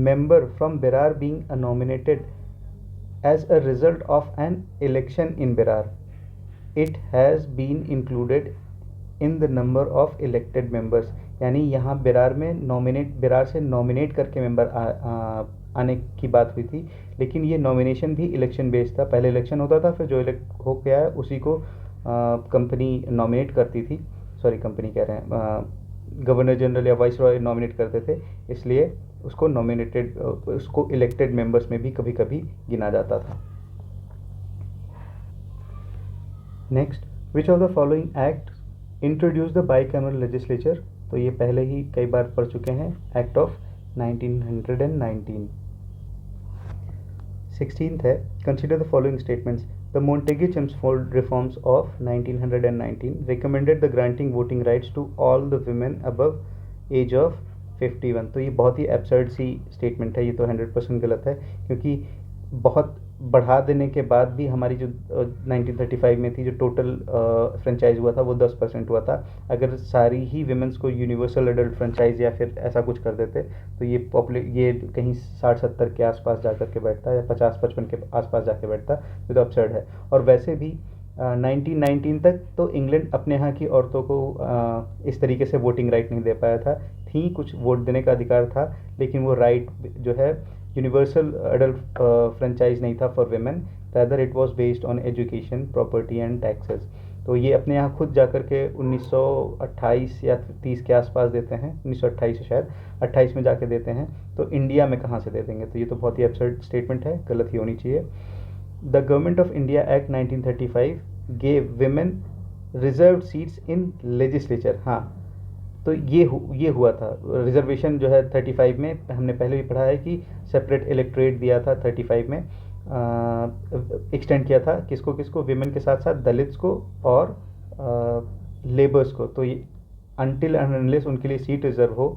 S1: member from Berar being nominated as a result of an election in Berar, it has been included in the number of elected members. यानी यहाँ बेरार में बेरार से नॉमिनेट करके मेंबर आने की बात हुई थी, लेकिन ये नॉमिनेशन भी इलेक्शन बेस्ड था. पहले इलेक्शन होता था, फिर जो इलेक्ट हो गया है उसी को कंपनी नॉमिनेट करती थी. कंपनी कह रहे हैं, गवर्नर जनरल या वाइस रॉय नॉमिनेट करते थे, इसलिए उसको इलेक्टेड मेंबर्स में भी कभी कभी गिना जाता था. Next, which of the following act introduce the bicameral legislature. तो ये पहले ही कई बार पढ़ चुके हैं. Act of 1919. 16th है, consider the following statements. The Montagu Chelmsford reforms of 1919 recommended the granting voting rights to all the women above age of 51. तो ये बहुत ही एब्सर्ड सी स्टेटमेंट है, ये तो 100% गलत है, क्योंकि बहुत बढ़ा देने के बाद भी हमारी जो 1935 में थी जो टोटल फ्रेंचाइज हुआ था वो 10% हुआ था. अगर सारी ही विमेंस को यूनिवर्सल एडल्ट फ्रेंचाइज या फिर ऐसा कुछ कर देते तो ये कहीं 60-70 के आसपास जा कर के बैठता, या 50-55 के आसपास जाके बैठता. तो अब्सर्ड है. और वैसे भी 1919 तक तो इंग्लैंड अपने यहाँ की औरतों को इस तरीके से वोटिंग राइट नहीं दे पाया था. थी कुछ वोट देने का अधिकार था, लेकिन वो राइट जो है यूनिवर्सल एडल्ट फ्रेंचाइज नहीं था for women, rather it was based on education, property and taxes. तो ये अपने यहाँ खुद जाकर के 1928 या 30 के आसपास देते हैं, 1928 शायद 28 में जाके देते हैं. तो इंडिया में कहाँ से दे देंगे. तो ये तो बहुत ही एब्सर्ड स्टेटमेंट है, गलत ही होनी चाहिए. The government of India act 1935 gave women reserved seats in legislature. हाँ, तो ये हुआ था. रिजर्वेशन जो है 35 में, हमने पहले भी पढ़ा है कि सेपरेट इलेक्टोरेट दिया था 35 में, एक्सटेंड किया था किसको विमेन के साथ साथ दलित्स को और लेबर्स को. तो ये अनटिल एंड अनलेस उनके लिए सीट रिजर्व हो,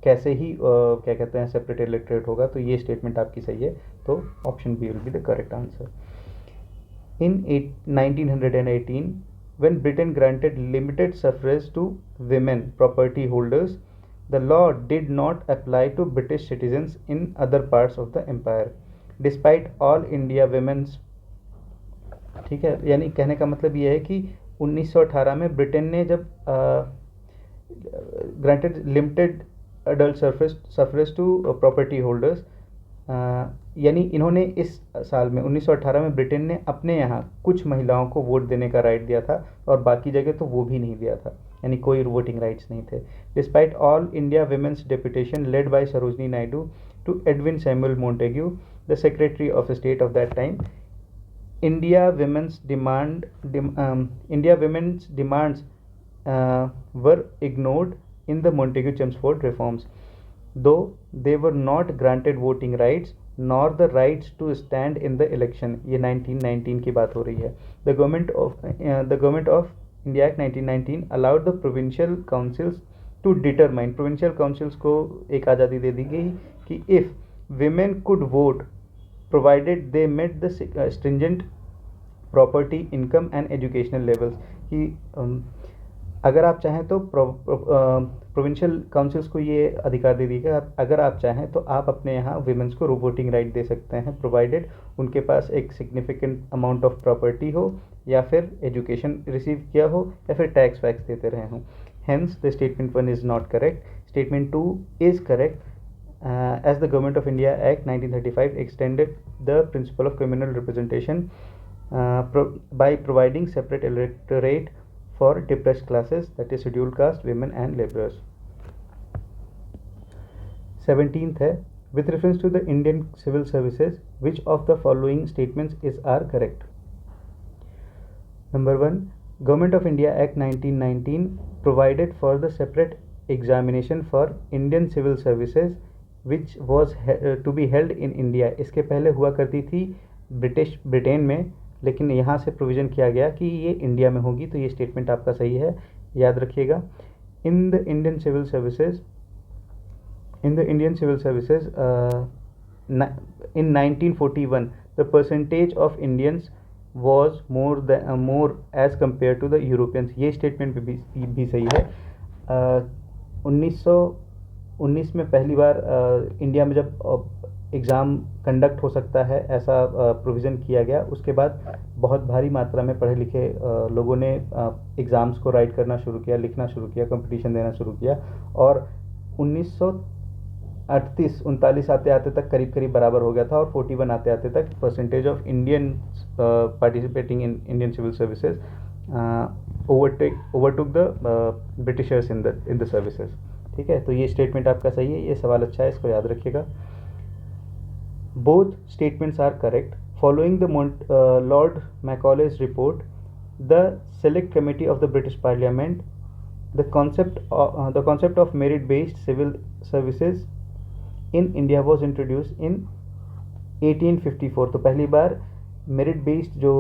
S1: कैसे ही क्या कहते हैं सेपरेट इलेक्टोरेट होगा. तो ये स्टेटमेंट आपकी सही है, तो option B will be the correct answer. In 1918 when Britain granted limited suffrage to women property holders, the law did not apply to British citizens in other parts of the empire, despite all India women's. ठीक है, यानी कहने का मतलब ये है कि 1918 में ब्रिटेन ने जब granted limited adult suffrage to property holders, यानी इन्होंने इस साल में 1918 में ब्रिटेन ने अपने यहाँ कुछ महिलाओं को वोट देने का राइट दिया था और बाकी जगह तो वो भी नहीं दिया था, यानी कोई वोटिंग राइट्स नहीं थे. Despite all India women's deputation led by Sarojini Naidu to Edwin Samuel Montagu, the Secretary of State of that time. India women's demands were ignored in the Montagu-Chelmsford reforms, though they were not granted voting rights nor the rights to stand in the election. ये 1919 की बात हो रही है. The Government of India Act 1919 allowed the provincial councils to determine. Provincial councils को एक आज़ादी दे दी गई कि if women could vote provided they met the stringent property, income and educational levels. कि अगर आप चाहें तो प्रोविंशियल काउंसिल्स को ये अधिकार दे दिया कि अगर आप चाहें तो आप अपने यहाँ वुमेन्स को वोटिंग राइट दे सकते हैं, प्रोवाइडेड उनके पास एक सिग्निफिकेंट अमाउंट ऑफ प्रॉपर्टी हो, या फिर एजुकेशन रिसीव किया हो, या फिर टैक्स वैक्स देते रहे हों. Hence the statement 1 is not correct. Statement 2 is correct. As the Government of India Act 1935 extended the principle of communal representation by providing separate electorate for depressed classes, that is scheduled caste, women and laborers. 17th है, with reference to the Indian civil services, which of the following statements are correct? Number 1, Government of India Act 1919 provided for the separate examination for Indian civil services which was to be held in India. इसके पहले हुआ करती थी ब्रिटेन में, लेकिन यहाँ से प्रोविज़न किया गया कि ये इंडिया में होगी. तो ये स्टेटमेंट आपका सही है, याद रखिएगा. In the Indian civil services in 1941 the percentage of Indians was more as compared to the Europeans. ये स्टेटमेंट भी सही है. 1919 में पहली बार इंडिया में जब एग्ज़ाम कंडक्ट हो सकता है ऐसा प्रोविज़न किया गया, उसके बाद बहुत भारी मात्रा में पढ़े लिखे लोगों ने एग्ज़ाम्स को राइट करना शुरू किया, लिखना शुरू किया, कंपटीशन देना शुरू किया, और 1938-39 आते आते तक करीब करीब बराबर हो गया था, और 41 आते आते तक percentage of Indian participating in Indian civil services overtook the Britishers in the services. ठीक है, तो ये स्टेटमेंट आपका सही है, ये सवाल अच्छा है, इसको याद रखिएगा. Both statements are correct. Following the Lord Macaulay's report, the Select Committee of the British Parliament, the concept of merit-based civil services in India was introduced in 1854. तो पहली बार मेरिट बेस्ड जो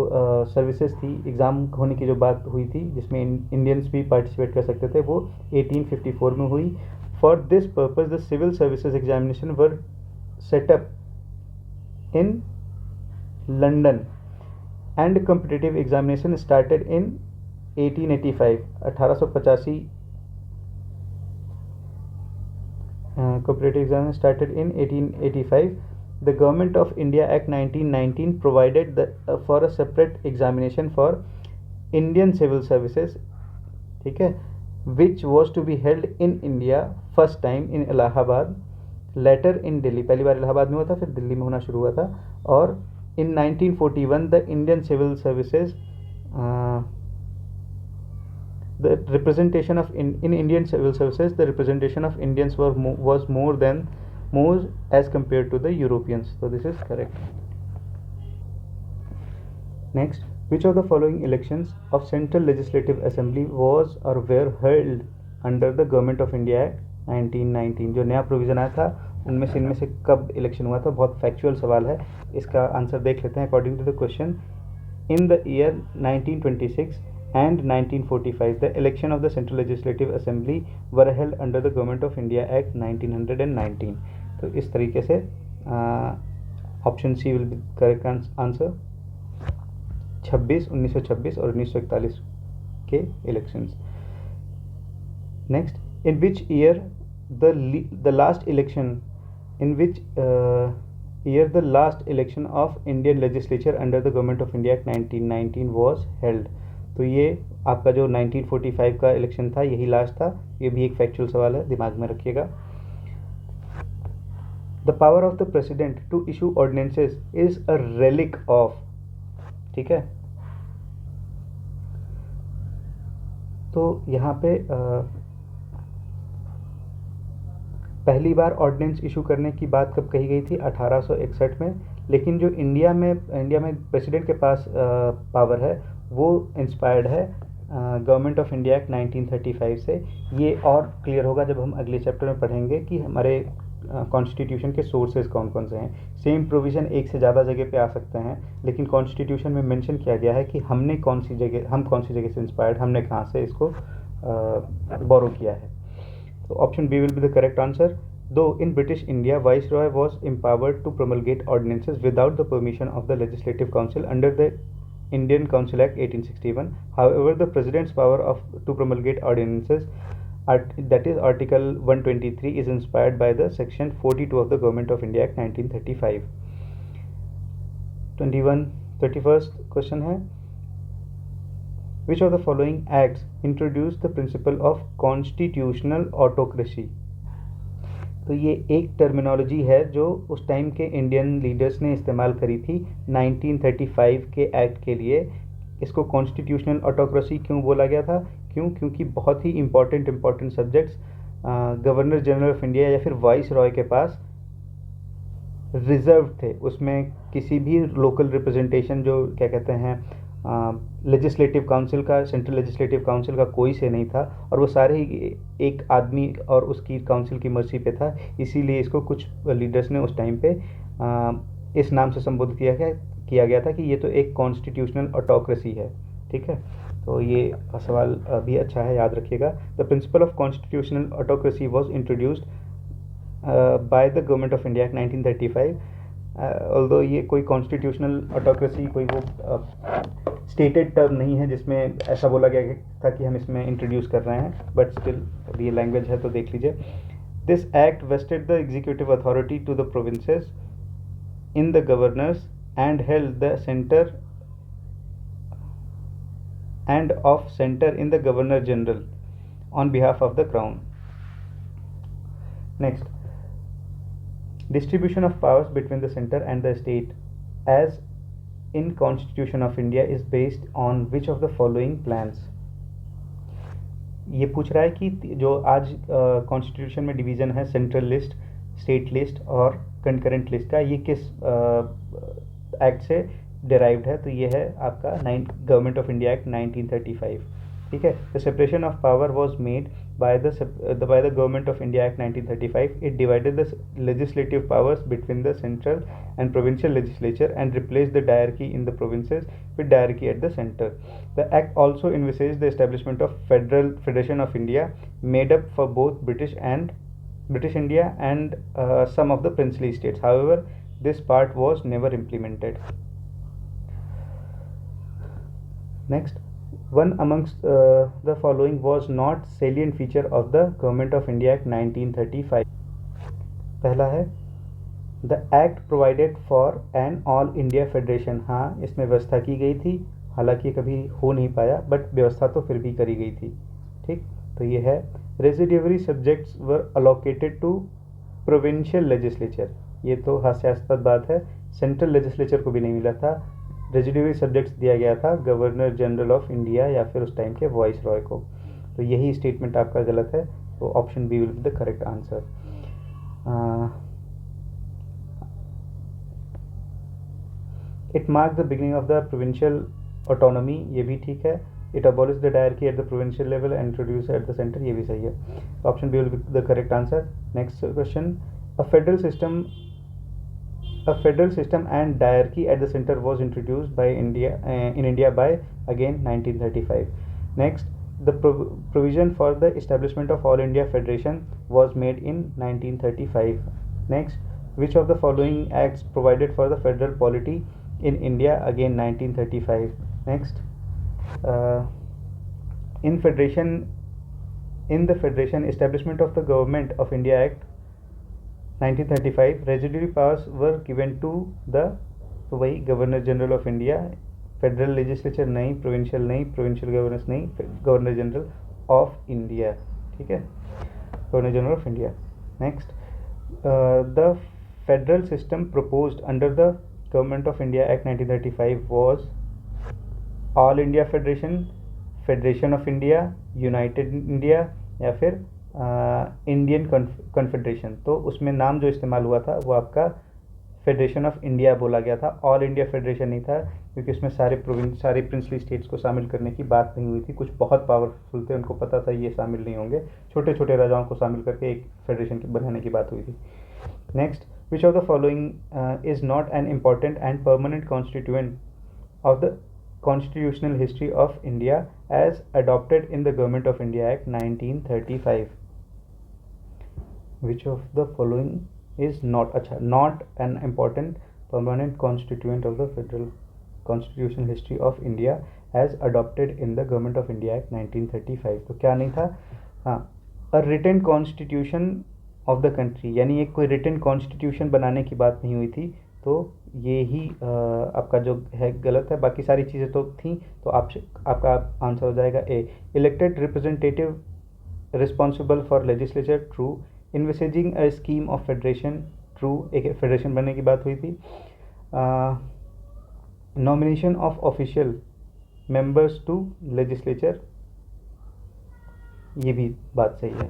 S1: सर्विसेज थी, एग्ज़ाम होने की जो बात हुई थी जिसमें इंडियंस भी पार्टिसिपेट कर सकते थे, वो 1854 में हुई. For this purpose the civil services examination were set up in London and competitive examination started in 1885. 1885 competitive examination started in 1885. The Government of India Act 1919 provided for a separate examination for Indian civil services, ठीक है, which was to be held in India first time in Allahabad, later in Delhi. पहली बार इलाहाबाद में हुआ था, फिर दिल्ली में होना शुरू हुआ था. और in 1941 the Indian civil services the representation of in Indian civil services the representation of Indians was more as compare to the Europeans. तो this is correct. Next, which of the following elections of central legislative assembly was और were held under the government of India act 1919. जो नया प्रोविज़न आया था इनमें से कब इलेक्शन हुआ था? बहुत फैक्चुअल सवाल है, इसका आंसर देख लेते हैं. According to the question, in the year 1926 and 1945 the election of the central legislative assembly were held under the government of India act 1919. तो इस तरीके से option C will be correct answer. 1926 और 1941 के elections. Next, in which year the last election of Indian legislature under the Government of India Act 1919 was held. तो ये आपका जो 1945 का इलेक्शन था यही लास्ट था. ये भी एक फैक्चुअल सवाल है, दिमाग में रखिएगा. The power of the president to issue ordinances is a relic of, ठीक है. तो यहाँ पे पहली बार ऑर्डिनेंस इशू करने की बात कब कही गई थी? 1861 में। लेकिन जो इंडिया में प्रेसिडेंट के पास पावर है वो इंस्पायर्ड है गवर्नमेंट ऑफ इंडिया एक्ट 1935 से। ये और क्लियर होगा जब हम अगले चैप्टर में पढ़ेंगे कि हमारे कॉन्स्टिट्यूशन के सोर्सेज कौन कौन से हैं। सेम प्रोविज़न एक से ज़्यादा जगह पे आ सकते हैं, लेकिन कॉन्स्टिट्यूशन में मेंशन किया गया है कि हम कौन सी जगह से इंस्पायर्ड, हमने कहाँ से इसको बोरो किया है। तो option B will be the correct answer. Though in British India, Viceroy was empowered to promulgate ordinances without the permission of the Legislative Council under the Indian Council Act 1861. However, the President's power to promulgate ordinances, that is Article 123, is inspired by the Section 42 of the Government of India Act 1935. 31st question है, which of the following acts introduced the principle of constitutional autocracy? तो ये एक टर्मिनोलॉजी है जो उस टाइम के इंडियन लीडर्स ने इस्तेमाल करी थी 1935 के एक्ट के लिए। इसको कॉन्स्टिट्यूशनल ऑटोक्रेसी क्यों बोला गया था? क्योंकि बहुत ही important subjects governor general of India या फिर वाइस रॉय के पास रिजर्व थे। उसमें किसी भी लोकल रिप्रेजेंटेशन, जो क्या कहते हैं लेजिस्लेटिव काउंसिल का, सेंट्रल लेजिस्लेटिव काउंसिल का कोई से नहीं था, और वो सारे ही एक आदमी और उसकी काउंसिल की मर्जी पे था। इसीलिए इसको कुछ लीडर्स ने उस टाइम पे इस नाम से संबोधित किया गया था कि ये तो एक कॉन्स्टिट्यूशनल ऑटोक्रेसी है। ठीक है, तो ये सवाल भी अच्छा है, याद रखिएगा। The principle of constitutional autocracy was introduced by the government of India act 1935। Although ये कोई कॉन्स्टिट्यूशनल ऑटोक्रेसी कोई वो स्टेटेड टर्म नहीं है जिसमें ऐसा बोला गया था कि हम इसमें इंट्रोड्यूस कर रहे हैं, बट स्टिल ये लैंग्वेज है तो देख लीजिए। This act vested the executive authority to the provinces in the governors and held the centre and of center in the Governor General on behalf of the Crown. Next, distribution of powers between the center and the state as in Constitution of India is based on which of the following plans? ये पूछ रहा है कि जो आज कॉन्स्टिट्यूशन में डिवीज़न है सेंट्रल लिस्ट, स्टेट लिस्ट और कंकरेंट लिस्ट का, ये किस एक्ट से डिराइव्ड है? तो ये है आपका गवर्नमेंट ऑफ इंडिया एक्ट 1935। ठीक है, the separation of power was made by the government of India act 1935। It divided the legislative powers between the central and provincial legislature and replace the dyarchy in the provinces with dyarchy at the centre. The act also envisages the establishment of federation of India made up for both British India and some of the princely states. However, this part was never implemented. Next, one amongst the following was not salient feature of the Government of India Act 1935. पहला है The Act provided for an all India federation. हाँ, इसमें व्यवस्था की गई थी, हालांकि कभी हो नहीं पाया, बट व्यवस्था तो फिर भी करी गई थी। ठीक, तो ये है residuary subjects were allocated to provincial legislature. ये तो हास्यास्पद बात है, सेंट्रल लेजिस्लेचर को भी नहीं मिला था, रेजिडिवरी सब्जेक्ट्स दिया गया था गवर्नर जनरल ऑफ इंडिया या फिर उस टाइम के वॉइस रॉय को। तो यही स्टेटमेंट आपका गलत है, तो option B will be the correct answer. It mark the beginning of the provincial autonomy, ये भी ठीक है। It abolish the diarchy at the provincial level and introduce at the centre, ये भी सही है। Option B will be the correct answer. Next question, a federal system and diarchy at the center was introduced by in India by again 1935. Next, the provision for the establishment of All India Federation was made in 1935. Next, which of the following acts provided for the federal polity in India? Again 1935. Next, in the Federation Establishment of the Government of India Act 1935, residuary powers were given to the, तो वही governor general of India, federal legislature नहीं, प्रोविंशियल गवर्नर्स नहीं, गवर्नर जनरल ऑफ इंडिया। ठीक है, governor general of India. Next, the federal system proposed under the government of India act 1935 was all India federation, federation of India, United India या फिर इंडियन कॉन्फेडरेशन, तो उसमें नाम जो इस्तेमाल हुआ था वो आपका फेडरेशन ऑफ इंडिया बोला गया था, ऑल इंडिया फेडरेशन नहीं था, क्योंकि उसमें सारे प्रिंसली स्टेट्स को शामिल करने की बात नहीं हुई थी। कुछ बहुत पावरफुल थे, उनको पता था ये शामिल नहीं होंगे, छोटे छोटे राजाओं को शामिल करके एक फेडरेशन बनाने की बात हुई थी। Next, which of the following is not an important and permanent constituent of the constitutional history of India as adopted in the Government of India Act 1935? Which of the following is not an important permanent constituent of the federal constitutional history of India as adopted in the Government of India Act 1935? तो क्या नहीं था? हाँ, a written constitution of the country, यानी एक कोई written constitution बनाने की बात नहीं हुई थी, तो ये ही आपका जो है गलत है। बाकी सारी चीज़ें तो थी, तो आपका आंसर हो जाएगा A, elected representative responsible for legislature, true, envisaging a scheme of federation, true, एक फेडरेशन बनने की बात हुई थी। Nomination of official members to legislature, ये भी बात सही है।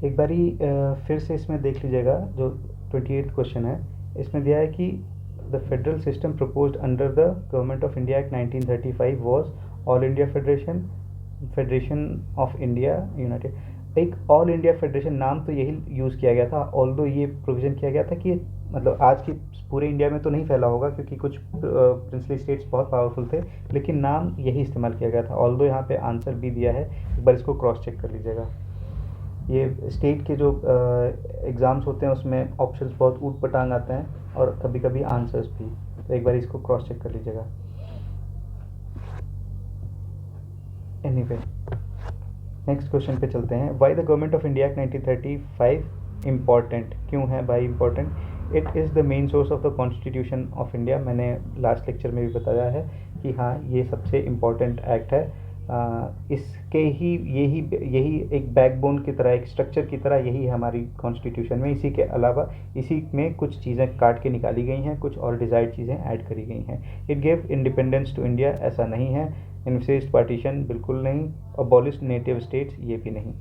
S1: एक बारी फिर से इसमें देख लीजिएगा, जो 28th क्वेश्चन है, इसमें दिया है कि the federal system proposed under the government of India act 1935 was all India federation of India United. एक ऑल इंडिया फेडरेशन नाम तो यही यूज़ किया गया था, ऑल्दो ये प्रोविज़न किया गया था कि मतलब आज की पूरे इंडिया में तो नहीं फैला होगा, क्योंकि कुछ प्रिंसली स्टेट्स बहुत पावरफुल थे, लेकिन नाम यही इस्तेमाल किया गया था। ऑल्दो यहाँ पे आंसर भी दिया है, एक बार इसको क्रॉस चेक कर लीजिएगा। ये स्टेट के जो एग्ज़ाम्स होते हैं उसमें ऑप्शंस बहुत ऊट पटांग आते हैं और कभी कभी आंसर्स भी, तो एक बार इसको क्रॉस चेक कर लीजिएगा। एनीवे, नेक्स्ट क्वेश्चन पे चलते हैं। Why the government of India act 1935 important, क्यों है भाई important? It is the main source of the constitution of India. मैंने लास्ट लेक्चर में भी बताया है कि हाँ, ये सबसे इम्पॉर्टेंट एक्ट है। इसके ही यही एक बैकबोन की तरह, एक स्ट्रक्चर की तरह यही है हमारी कॉन्स्टिट्यूशन में। इसी के अलावा इसी में कुछ चीज़ें काट के निकाली गई हैं, कुछ और डिज़ायर्ड चीज़ें ऐड करी गई हैं। It gave independence to India, ऐसा नहीं है। इनफेस्ड पार्टीशन, बिल्कुल नहीं। अबॉलिश्ड नेटिव स्टेट्स, ये भी नहीं।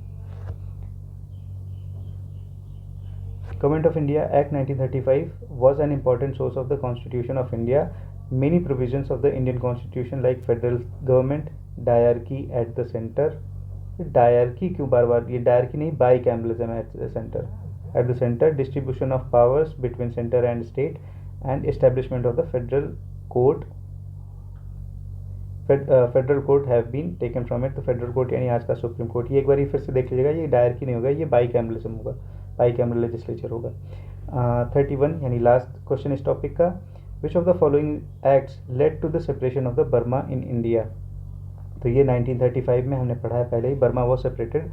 S1: Government of India Act 1935 was an important source of the Constitution of India. Many provisions of the Indian Constitution like federal government, diarchy at the centre, diarchy क्यों बार बार, ये डायरकी नहीं, bicameralism at the centre, distribution of powers between centre and state, and establishment of the federal court. Federal court have been taken from it, तो फेडरल कोर्ट यानी आज का सुप्रीम कोर्ट। ये एक बार फिर से देख लीजिएगा, ये डायरकी नहीं होगा, ये बाइकैमरलिज्म होगा, बाइकैमरल लेजिस्लेचर होगा। 31 यानी लास्ट क्वेश्चन इस टॉपिक का, which of the following acts led to the separation of the Burma in India? तो ये 1935 में हमने पढ़ा है पहले ही, Burma was separated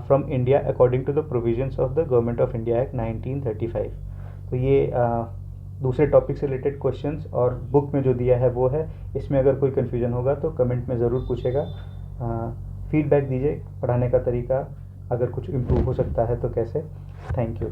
S1: from India according to the provisions of the government of India act 1935। तो ये दूसरे टॉपिक से रिलेटेड क्वेश्चंस और बुक में जो दिया है वो है। इसमें अगर कोई कन्फ्यूजन होगा तो कमेंट में ज़रूर पूछेगा, फीडबैक दीजिए, पढ़ाने का तरीका अगर कुछ इम्प्रूव हो सकता है तो कैसे। Thank you.